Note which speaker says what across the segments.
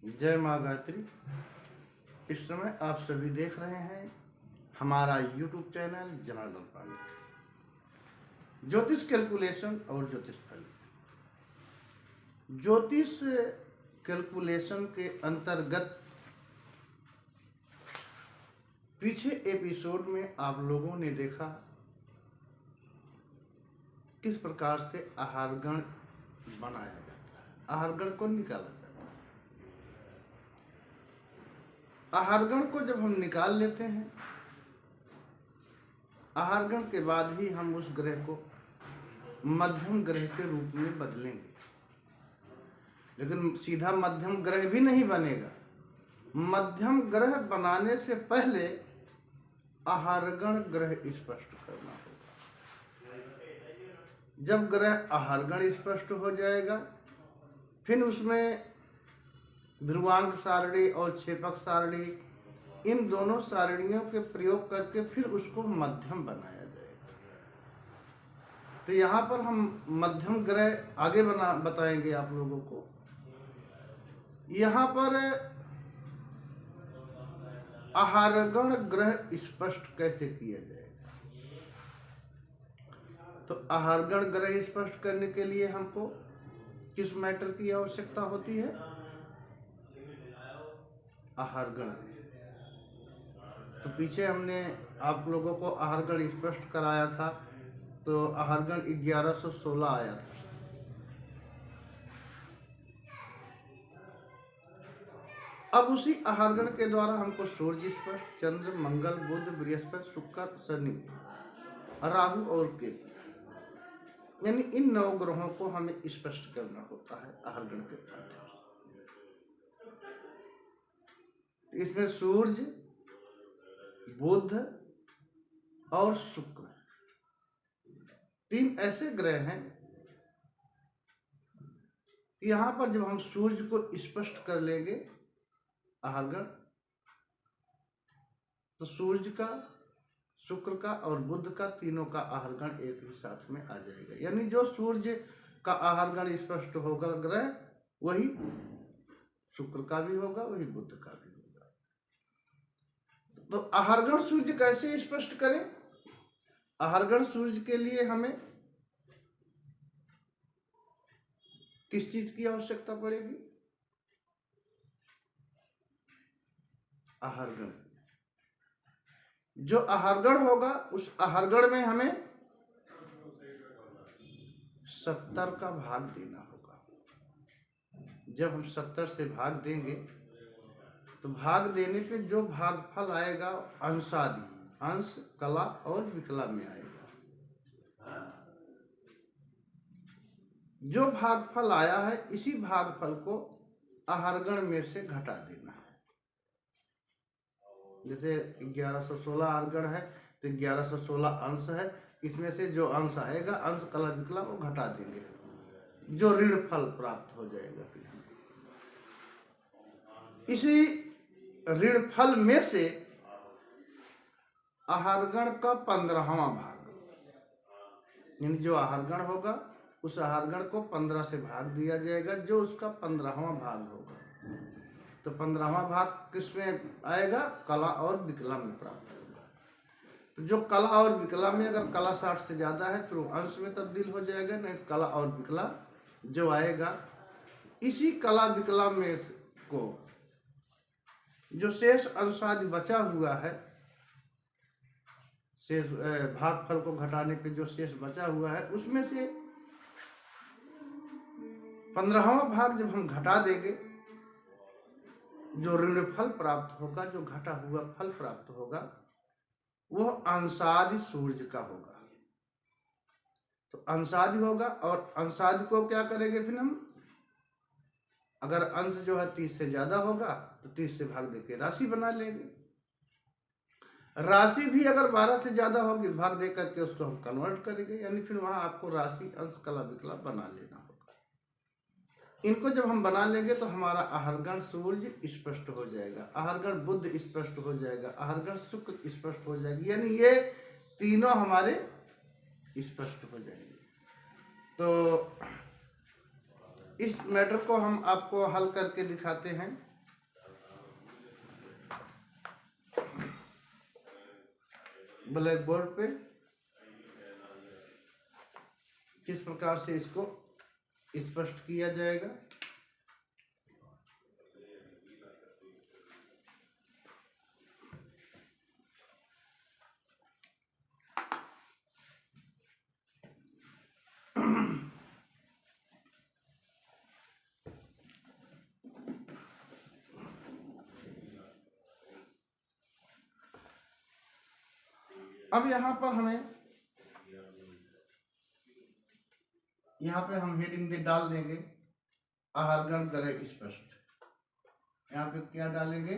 Speaker 1: जय माँ गायत्री। इस समय आप सभी देख रहे हैं हमारा YouTube चैनल जनार्दन पांडे। ज्योतिष कैलकुलेशन और ज्योतिष फल। ज्योतिष कैलकुलेशन के अंतर्गत पीछे एपिसोड में आप लोगों ने देखा किस प्रकार से आहारगण बनाया जाता है, आहारगण को निकाला जाता है। आहारगण को जब हम निकाल लेते हैं, आहारगण के बाद ही हम उस ग्रह को मध्यम ग्रह के रूप में बदलेंगे। लेकिन सीधा मध्यम ग्रह भी नहीं बनेगा। मध्यम ग्रह बनाने से पहले आहारगण ग्रह स्पष्ट करना होगा। जब ग्रह आहारगण स्पष्ट हो जाएगा, फिर उसमें ध्रुवांक सारणी और क्षेपक सारणी, इन दोनों सारणियों के प्रयोग करके फिर उसको मध्यम बनाया जाएगा। तो यहाँ पर हम मध्यम ग्रह आगे बताएंगे आप लोगों को। यहाँ पर आहारगण ग्रह स्पष्ट कैसे किया जाएगा। तो आहारगण ग्रह स्पष्ट करने के लिए हमको किस मैटर की आवश्यकता होती है? आहारगण। तो पीछे हमने आप लोगों को आहारगण स्पष्ट कराया था, तो आहारगण 1116 आया था। अब उसी आहारगण के द्वारा हमको सूर्य स्पष्ट, चंद्र, मंगल, बुध, बृहस्पति, शुक्र, शनि, राहु और केतु, यानी इन 9 ग्रहों को हमें स्पष्ट करना होता है आहारगण के माध्यम से। इसमें सूर्य, बुध और शुक्र 3 ऐसे ग्रह हैं। यहाँ पर जब हम सूर्य को स्पष्ट कर लेंगे आहारगण, तो सूर्य का, शुक्र का और बुध का, तीनों का आहारगण एक ही साथ में आ जाएगा। यानी जो सूर्य का आहारगण स्पष्ट होगा ग्रह, वही शुक्र का भी होगा, वही बुध का भी होगा। तो आहारगण सूर्य कैसे स्पष्ट करें? आहारगण सूर्य के लिए हमें किस चीज की आवश्यकता पड़ेगी? आहारगण। जो आहारगण होगा उस आहारगण में हमें 70 का भाग देना होगा। जब हम 70 से भाग देंगे तो भाग देने पे जो भागफल आएगा अंशादि, अंश, कला और विकला में आएगा। जो भागफल आया है, इसी भागफल को आहारगण में से घटा देना है। जैसे 1116 आहारगण है तो 1116 अंश है, इसमें से जो अंश आएगा, अंश, कला, विकला, वो घटा देंगे, जो ऋण फल प्राप्त हो जाएगा। फिर इसी ऋण फल में से आहारगण का 15वां भाग, यानी जो आहारगण होगा उस आहारगण को 15 से भाग दिया जाएगा, जो उसका 15वां भाग होगा। तो 15वां भाग किसमें आएगा? कला और विकला में प्राप्त होगा। तो जो कला और विकला में, अगर कला 60 से ज्यादा है तो अंश में तब्दील हो जाएगा, नहीं कला और विकला जो आएगा, इसी कला विकला में को जो शेष अंशादि बचा हुआ है, शेष भागफल को घटाने पे जो शेष बचा हुआ है, उसमें से 15वां भाग जब हम घटा देंगे, जो ऋण फल प्राप्त होगा, जो घटा हुआ फल प्राप्त होगा, वो अंशादि सूर्य का होगा। तो अंशादि होगा, और अंशादि को क्या करेंगे फिर हम? अगर अंश जो है 30 से ज्यादा होगा तो 30 से भाग देके राशि बना लेंगे। राशि भी अगर 12 से ज्यादा होगी, भाग दे करके उसको हम कन्वर्ट करेंगे, यानी फिर वहां आपको राशि, अंश, कला, विकला बना लेना होगा। इनको जब हम बना लेंगे तो हमारा आहारगण सूर्य स्पष्ट हो जाएगा, आहारगण बुध स्पष्ट हो जाएगा, आहारगण शुक्र स्पष्ट हो जाएगी, यानी ये तीनों हमारे स्पष्ट हो जाएंगे। तो इस मैटर को हम आपको हल करके दिखाते हैं। ब्लैक बोर्ड पे किस प्रकार से इसको स्पष्ट किया जाएगा। अब यहाँ पर हम हेडिंग डाल देंगे आहारगण ग्रह स्पष्ट। यहाँ पे क्या डालेंगे,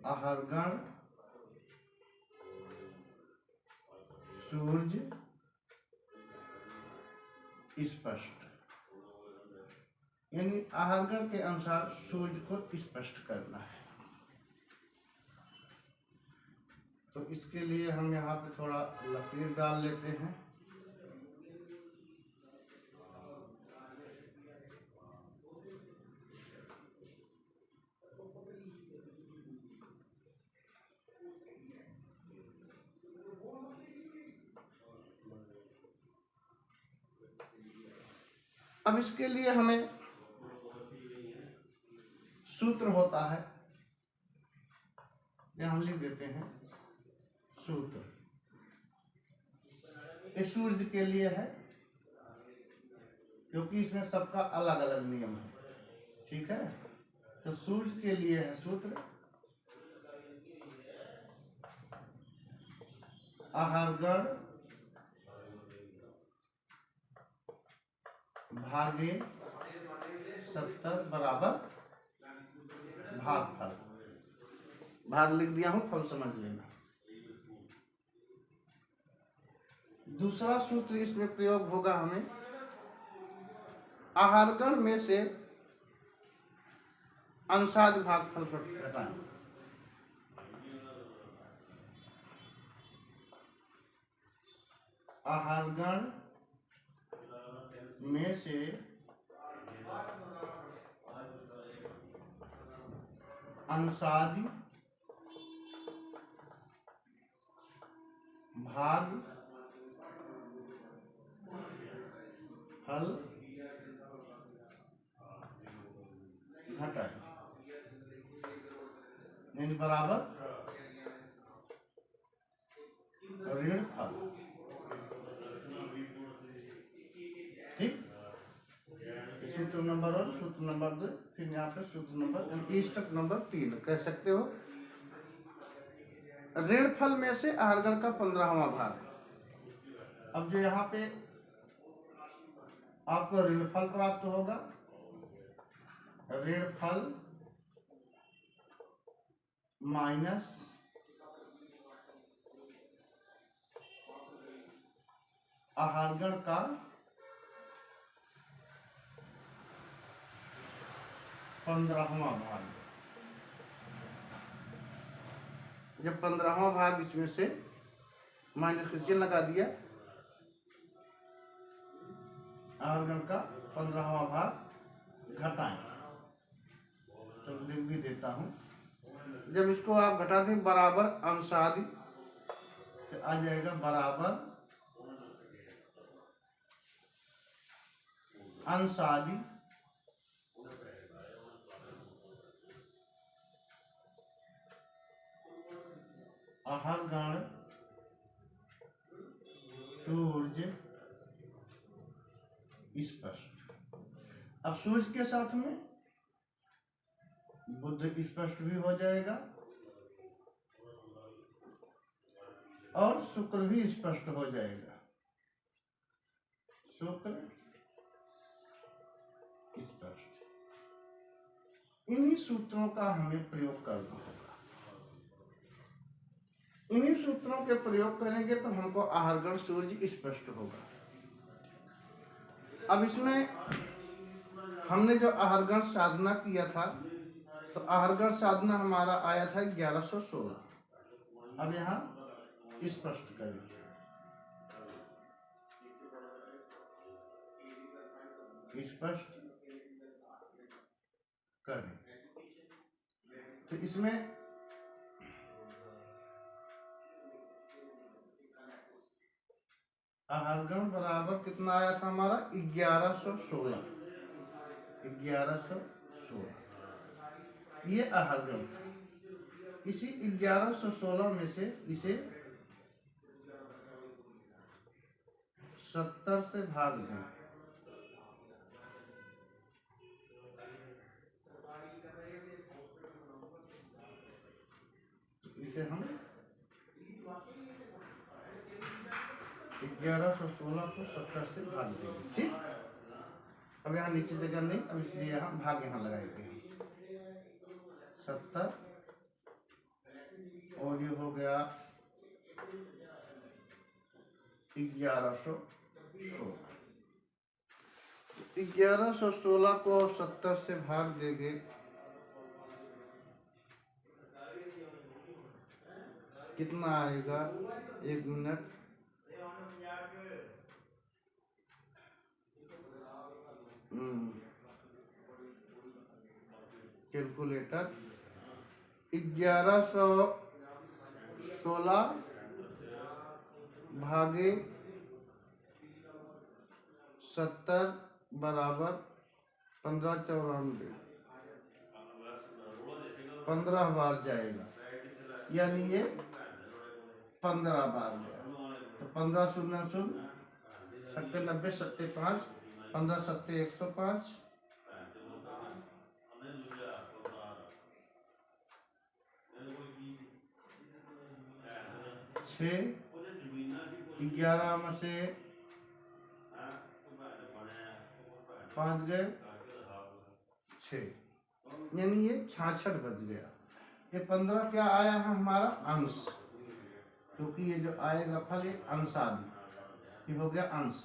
Speaker 1: आहारगण सूर्य स्पष्ट, यानी आहारगण के अनुसार सूर्य को स्पष्ट करना है। तो इसके लिए हम यहाँ पे थोड़ा लकीर डाल लेते हैं। अब इसके लिए हमें सूत्र होता है, यह हम लिख देते हैं सूत्र। इस सूर्य के लिए है क्योंकि इसमें सबका अलग अलग नियम है, ठीक है। तो सूर्य के लिए है सूत्र आहारगण भागे 70 बराबर भागफल। भाग लिख दिया हूं, फल समझ लेना। दूसरा सूत्र इसमें प्रयोग होगा हमें आहारगण में से अंशादि भागफल पर घटाएं। आहारगण में से अंशादि भाग फल घटाएं, यानी बराबर ऋण फल। ठीक, सूत्र नंबर 1, सूत्र नंबर 2, फिर यहाँ पे सूत्र नंबर स्टेप नंबर 3 कह सकते हो। ऋण फल में से आहारगण का 15वां भाग। अब जो यहाँ पे आपको ऋण फल प्राप्त होगा, ऋण फल माइनस आहारगण का 15वां भाग। जब 15वां भाग इसमें से माइनस का चिन्ह लगा दिया, आहारगण का 15वां भाग घटाएं। तो लिख भी देता हूं। जब इसको आप घटा दें बराबर अंशादि, तो आ जाएगा बराबर अंशादि आहारगण सूर्य स्पष्ट। अब सूर्य के साथ में बुध स्पष्ट भी हो जाएगा और शुक्र भी स्पष्ट हो जाएगा। शुक्र स्पष्ट। इन्हीं सूत्रों का हमें प्रयोग करना होगा। इन्हीं सूत्रों के प्रयोग करेंगे तो हमको आहारगण सूर्य स्पष्ट होगा। अब इसमें हमने जो आहारगण साधना किया था, तो आहारगण साधना हमारा आया था 1116। अब यहाँ स्पष्ट करें। स्पष्ट करें। तो इसमें आहारगण बराबर कितना आया था हमारा 1116। 1116 ये आहारगण था। इसी 1116 में से इसे 70 से भाग दें। इसे हम 1116 को 70 से भाग देंगे। ठीक, अब यहाँ नीचे जगह नहीं, अब इसलिए यहाँ भाग यहाँ लगाएंगे 70 और ये हो गया 1116। 1116 को 70 से भाग देंगे कितना आएगा, एक मिनट, कैलकुलेटर, 1116 भागे 70 बराबर 1594, 15 बार जाएगा, यानी ये 15 बार गया। तो 15 शून्य शून्य 90 75, 15 7 105, 6, 11 में से 5 गए 6, यानी ये 66 बच गया। ये 15 क्या आया है हमारा अंश, क्योंकि ये जो आएगा फल ये अंशादि, ये हो गया अंश,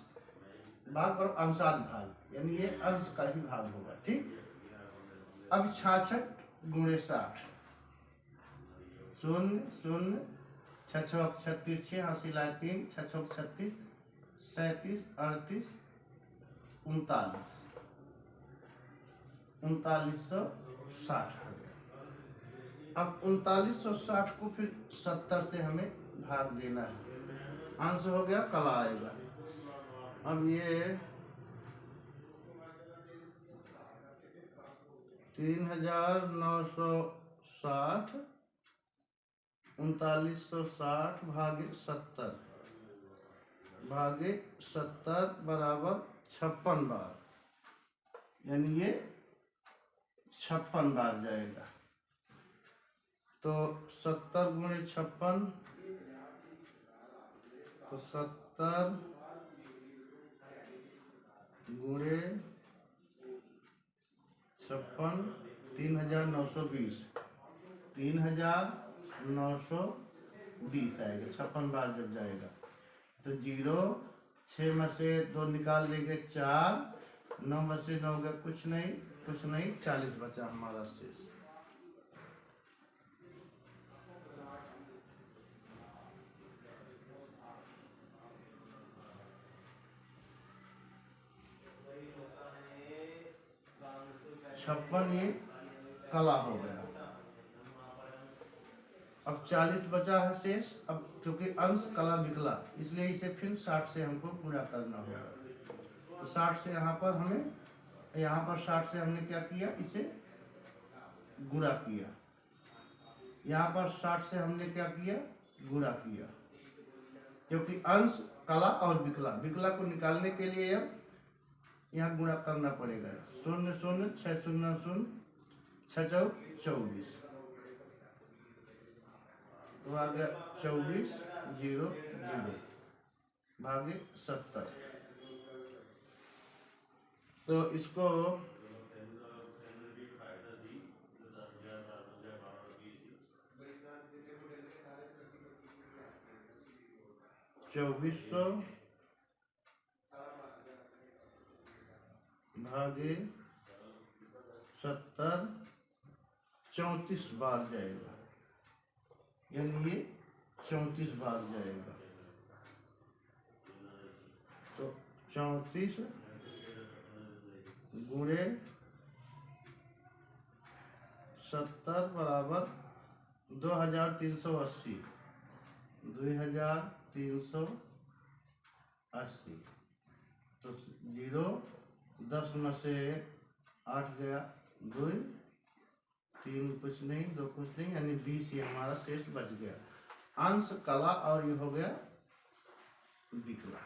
Speaker 1: भाग पर अंशादि भाग, यानी ये अंश का ही भाग होगा। ठीक, अब 66 गुणे 60, 0 0 6 6 36, 6 हासिल 3, 6 6 36, 37 38 39, 3960 आ गया। अब 3960 को फिर 70 से हमें भाग देना है, अंश हो गया, कला आएगा। अब ये 3960, 3960 भागे 70 बराबर 56 बार, यानी ये 56 बार जाएगा। तो 70 गुणे 56, तो 70 गुणे 56, 3920, 3920 आएगा 56 बार जब जाएगा। तो 0, 6 में से 2 निकाल देंगे 4, 9 में से 9 गया कुछ नहीं 40 बचा हमारा शेष। छप्पन ये कला हो गया। अब 40 बचा है शेष। अब क्योंकि अंश कला विकला, इसलिए इसे फिर 60 से हमको पूरा करना होगा। तो 60 से यहाँ पर 60 से हमने क्या किया, इसे गुणा किया। यहाँ पर 60 से हमने क्या किया, गुणा किया, क्योंकि अंश कला और विकला को निकालने के लिए यहाँ गुणा करना पड़ेगा। 0 0 6 0 0 6 4 24, तो आ गया 24 0 0 भागे 70। तो इसको 2400 भागे 70 34 बार जाएगा, यानी ये 34 बार जाएगा। तो 34 गुणे 70 बराबर 2380, 2380। तो 0 10 में से 8 गया, 2 3 कुछ नहीं, 2 कुछ नहीं, यानी 20 ये हमारा शेष बच गया। अंश कला और ये हो गया विकला।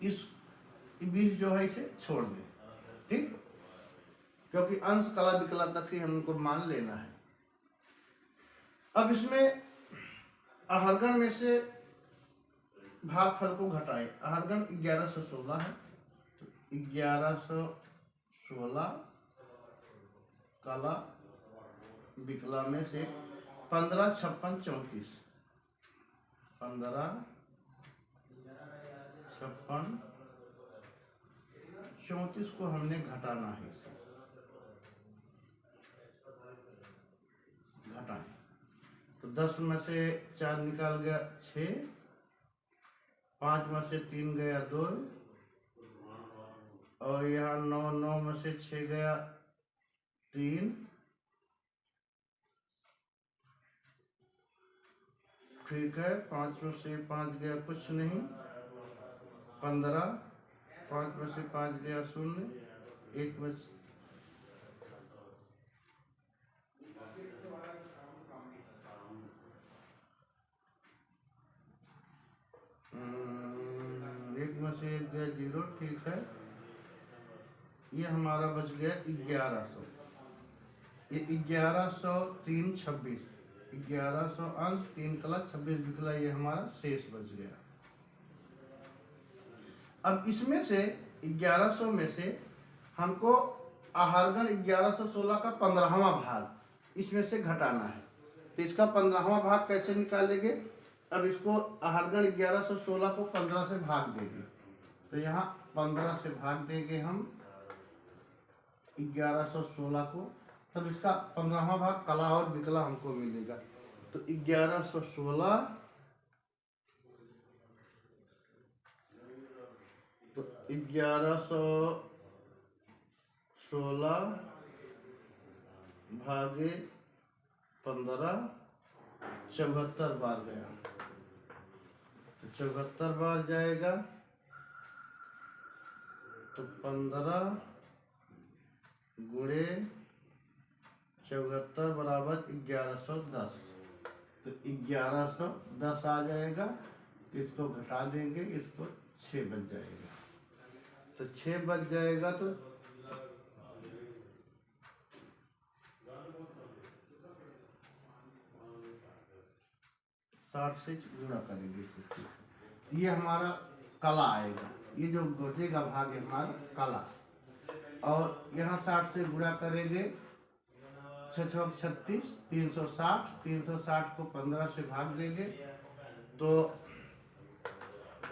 Speaker 1: इस 20 जो है इसे छोड़ दें, ठीक, क्योंकि अंश कला विकला तक ही हमको मान लेना है। अब इसमें आहरगण में से भागफल को घटाएं। आहरगण 1116 है, तो 1116 कला विकला में से 15 56 34, 15 56 34 को हमने घटाना है। घटाएं तो 10 में से 4 निकाल गया 6, 5 में से 3 गया 2, और यहाँ 9 में से 6 गया 3, ठीक है। 5 में से 5 गया कुछ नहीं, 15, 5 में से 5 गया 0, 1 में से 1 में से 1 गया 0, ठीक है। ये हमारा बच गया 1100। ये 1100 3 26, 1100 अंश 3 कला 26 विकला, ये हमारा शेष बच गया। अब इसमें से 1100 में से हमको आहरगण 1116 का 15वां भाग इसमें से घटाना है। तो इसका 15वां भाग कैसे निकालेंगे? अब इसको आहरगण 1116 को 15 से भाग देंगे, तो यहाँ 15 से भाग देंगे हम 1116 को, तब इसका 15वां भाग कला और विकला हमको मिलेगा। तो 1116, तो 1116 भागे 15 74 बार गया, तो 74 बार जाएगा, तो 15 गुणे 74 बराबर 1110, तो 1110 आ जाएगा। इसको घटा देंगे, इसको 6 बच जाएगा, तो 6 बच जाएगा, तो 60 से गुणा करेंगे। ये हमारा कला आएगा, ये जो बचेगा भाग है हमारा कला, और यहाँ 60 से गुणा करेंगे 6 6 36, 360, 360 को 15 से भाग देंगे, तो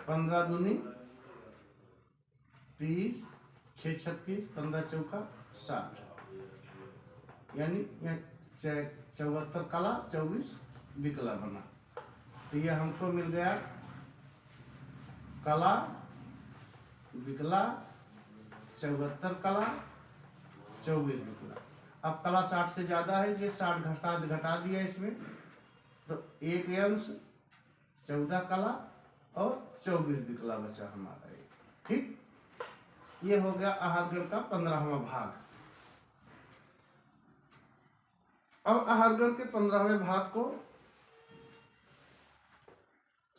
Speaker 1: 15 दूनी 30, 6 36, 15 चौका 60, यानी 74 कला 24 विकला बना। तो ये हमको मिल गया कला विकला 74 कला 24 विकला। अब कला 60 से ज्यादा है, ये 60 घटा दिया इसमें, तो 1 अंश 14 कला और 24 विकला बचा हमारा ये, ठीक। ये हो गया आहरगण का 15वां भाग। अब आहरगण के 15वें भाग को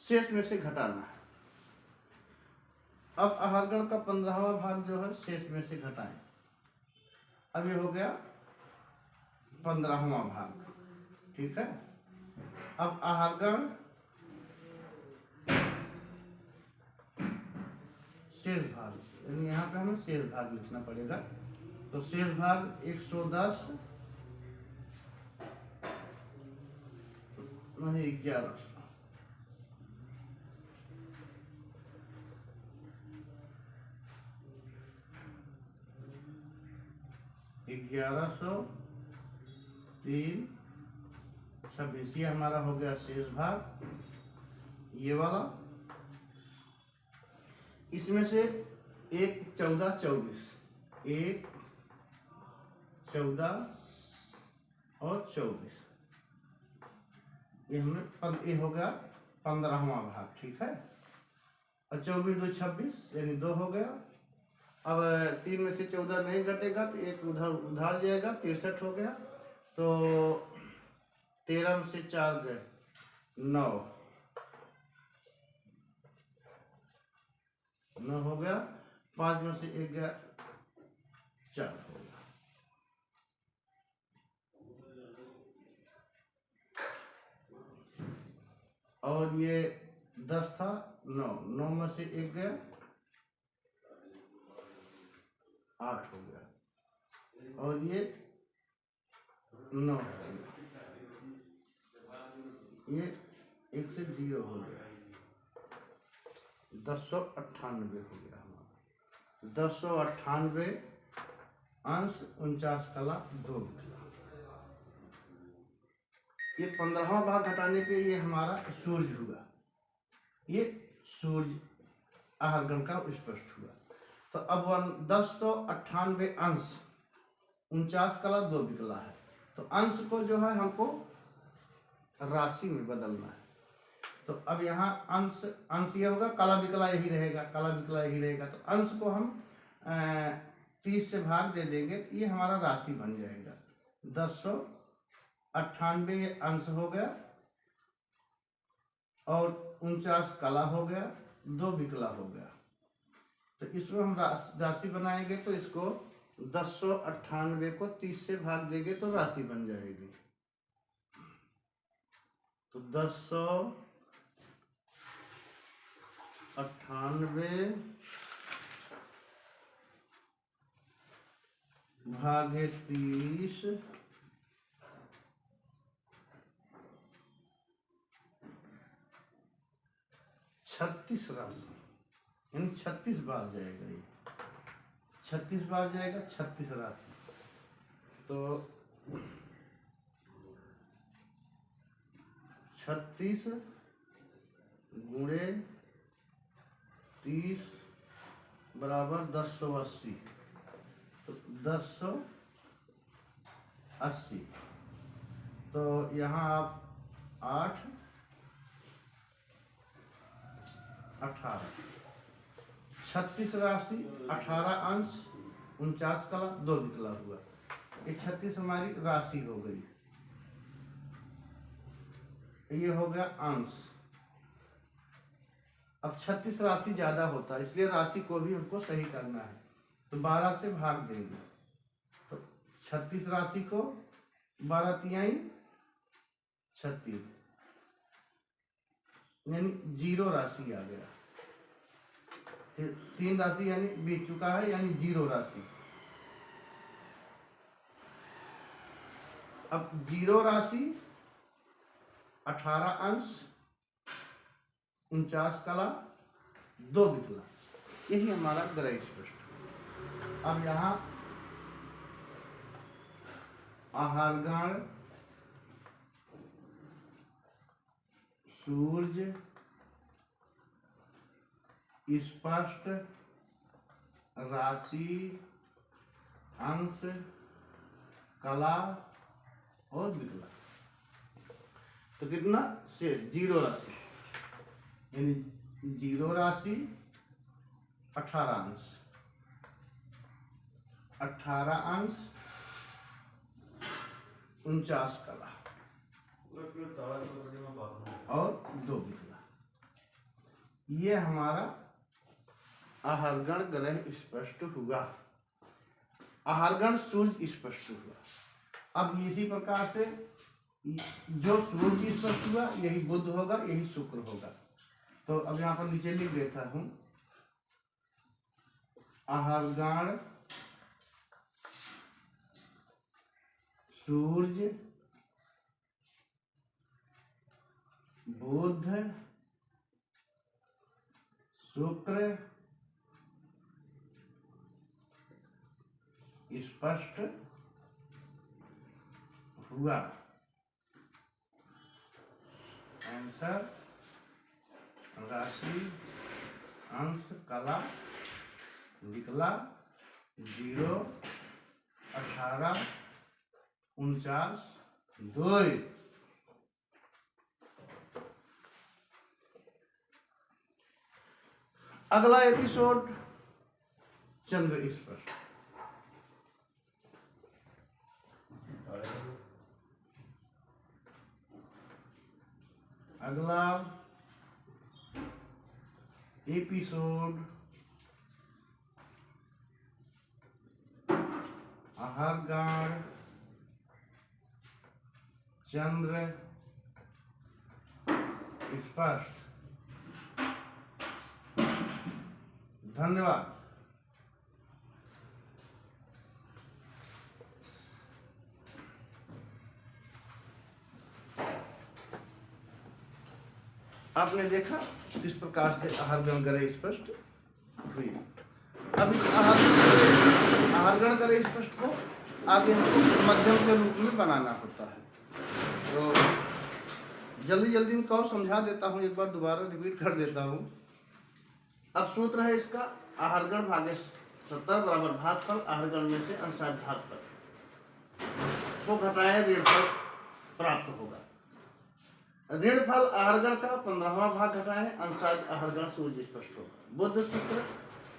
Speaker 1: शेष में से घटाना है। अब आहरगण का 15वां भाग जो है शेष में से घटाएं। अब ये हो गया 15वां भाग, ठीक है। अब आहरगण शेष भाग, यानी यहाँ पे हमें शेष भाग लिखना पड़ेगा। तो शेष भाग 110 नहीं 1100, 1100 3 26, ये हमारा हो गया शेष भाग, ये वाला। इसमें से 1 14 24, 1 14 और 24, ये हमने ये हो गया 15वां भाग, ठीक है। और 24 2 26 यानी 2 हो गया। अब 3 में से 14 नहीं घटेगा तो एक उधार जाएगा, 63 हो गया। तो 13 में से 4 गए 9 हो गया। 5 में से 1 गया 4 हो गया। और ये 10 था 9 में से 1 गया 8 हो गया। और ये 9 हो गया, ये 1 से 0 हो गया, 1098 हो गया हमारा। 1098 अंश 49 कला 2 बिकला। ये 15वां भाग घटाने पे ये हमारा सूर्य हुआ, ये सूर्य आहारगण का स्पष्ट हुआ। तो अब 1098 अंश 49 कला 2 बिकला है। तो अंश को जो है हमको राशि में बदलना है। तो अब यहाँ अंश ये होगा, कला बिकला यही रहेगा, कला बिकला यही रहेगा। तो अंश को हम 30 से भाग दे देंगे, ये हमारा राशि बन जाएगा। 1098 अंश हो गया और 49 कला हो गया, 2 बिकला हो गया। तो इसमें हम राशि बनाएंगे, तो इसको 1098 को 30 से भाग देंगे तो राशि बन जाएगी। तो 1098 भागे 30 36 राशि, यानी 36 बार जाएगा। ये 36 बार जाएगा, 36 राशि। तो 36 गुणे 30 बराबर 1080। तो 1080। तो यहाँ आप 8 18 36 राशि, 18 अंश, 49 कला 2 बिकला हुआ। ये 36 हमारी राशि हो गई। ये हो गया अंश। अब 36 राशि ज्यादा होता है, इसलिए राशि को भी हमको सही करना है। तो 12 से भाग देंगे। तो 36 राशि को 12 तिहाई 36, यानी 0 राशि आ गया। 3 राशि यानी बीत चुका है, यानी 0 राशि। अब 0 राशि, 18 अंश, 49 कला 2 बिकला, यही हमारा ग्रह स्पष्ट। अब यहाँ आहारगण सूर्य स्पष्ट राशि अंश कला और बिकला। तो कितना शेष 0 राशि, यानी 0 राशि 18 अंश, 18 अंश 49 कला और 2 बिकला। ये हमारा आहारगण ग्रह स्पष्ट हुआ, आहारगण सूर्य स्पष्ट हुआ। अब इसी प्रकार से जो सूर्य स्पष्ट हुआ यही बुध होगा, यही शुक्र होगा। तो अब यहाँ पर नीचे लिख देता हूं, आहारगण सूर्य बुध शुक्र स्पष्ट हुआ। आंसर राशि अंश कला बिकला 0 18, 49, 2। अगला एपिसोड चंद्र स्पर्श। अगला एपिसोड आहारगण चंद्र स्पर्श। धन्यवाद। आपने देखा किस प्रकार से आहारगण ग्रह स्पष्ट हुई। अब इस आहारगण ग्रह स्पष्ट को आगे हमको मध्यम के रूप में बनाना होता है। तो जल्दी जल्दी इनको समझा देता हूँ, एक बार दोबारा रिपीट कर देता हूँ। अब सूत्र है इसका, आहारगण भागे 70 बराबर भागफल आहारगण में से अंशांश भागफल को घटाएं, ऋणफल प्राप्त होगा। ऋणफल आहारगण का 15वां भाग घटाएं, अंशांश आहारगण सूर्य स्पष्ट होगा। बुध, शुक्र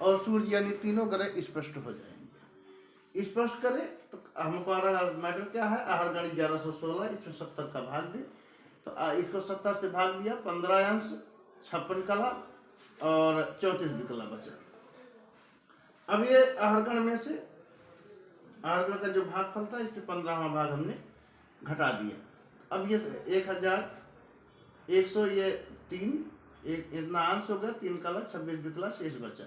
Speaker 1: और सूर्य यानी तीनों ग्रह स्पष्ट हो जाएंगे। स्पष्ट करें तो हमको मैटर क्या है, आहारगण 1116, इसमें 70 का भाग दे तो इसको 70 से भाग दिया, 15 अंश, 56 कला और 34 विकला बचा। अब ये आहारगण में से आहारगण का जो भागफल था इसके 15वां भाग हमने घटा दिया। अब ये 1100 ये 3 एक इतना अंश हो गया, 3 कला 26 विकला शेष बचा।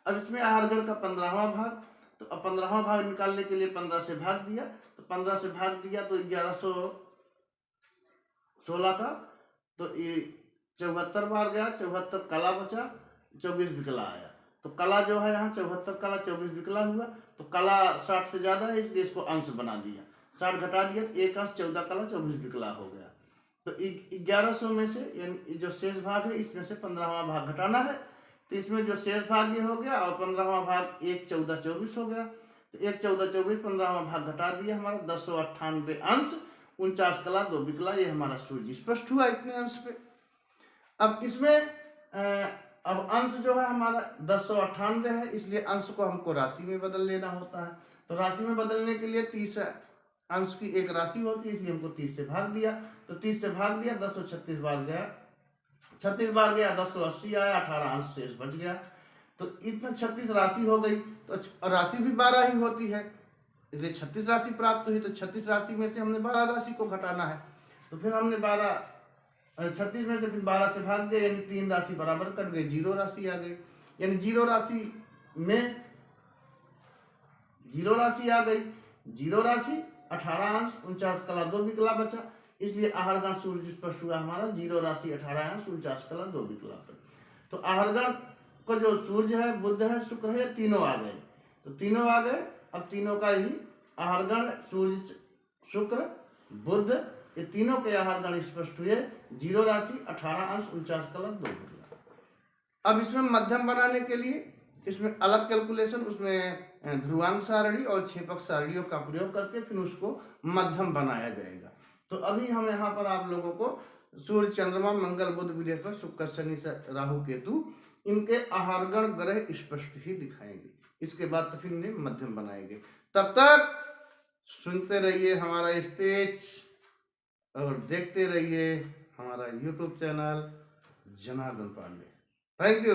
Speaker 1: अब इसमें आहारगण का 15वां भाग, तो अब 15वां भाग निकालने के लिए 15 से भाग दिया, तो 15 से भाग दिया तो 1116 का तो ये 74 बार गया, 74 कला बचा, 24 विकला आया। तो कला जो है यहाँ 74 कला 24 विकला हुआ, तो कला 60 से ज्यादा है इसलिए इसको अंश बना दिया, 60 घटा दिया तो एक अंश 14 कला 24 विकला हो गया। तो 1100 में से यानी जो शेष भाग है इसमें से 15वां भाग घटाना है, तो इसमें जो शेष भाग ये हो गया और 15वां भाग 1 14 24 हो गया। तो 1 14 24 15वां भाग घटा दिया हमारा 1098 अंश 49 कला 2 विकला, ये हमारा सूर्य स्पष्ट हुआ इतने अंश पे। अब इसमें अब अंश जो है हमारा 1098 है, इसलिए अंश को हमको राशि में बदल लेना होता है। तो राशि में बदलने के लिए 30 अंश की एक राशि होती है, इसलिए हमको 30 से भाग दिया, तो 30 से भाग दिया 1036 बार गया, 36 बार गया 1080 आया, 18 अंश शेष बच गया। तो इतना 36 राशि हो गई, तो राशि भी 12 ही होती है, इसलिए 36 राशि प्राप्त हुई। तो 36 राशि में से हमने 12 राशि को घटाना है, तो फिर हमने 36 में से फिर 12 से भाग दिया, यानी 3 राशि बराबर कट गई, 0 राशि आ गई। यानी 0 राशि में 0 राशि आ गई, 0 राशि 18 अंश 49 कला 2 विकला बचा, इसलिए आहारगण सूर्य स्पष्ट हुआ हमारा 0 राशि 18 अंश 49 कला 2 विकला पर। तो आहारगण को जो सूर्य है, बुध है, शुक्र है, तीनों आ गए, तो तीनों आ गए। अब तीनों का ही आहारगण सूर्य, शुक्र, बुध, ये तीनों के आहारगण स्पष्ट हुए, 0 राशि 18 अंश 49 कला 2 विकला। अब इसमें मध्यम बनाने के लिए इसमें अलग कैलकुलेशन, उसमें ध्रुवांक सारणी और क्षेपक सारणियों का प्रयोग करके फिर उसको मध्यम बनाया जाएगा। तो अभी हम यहाँ पर आप लोगों को सूर्य, चंद्रमा, मंगल, बुध, बृहस्पति, शुक्र, शनि, राहु, केतु, इनके आहारगण ग्रह स्पष्ट ही दिखाएंगे। इसके बाद तो फिर इन्हें मध्यम बनाएंगे। तब तक सुनते रहिए हमारा स्टेज और देखते रहिए हमारा YouTube channel Janardan Pandey. Thank you.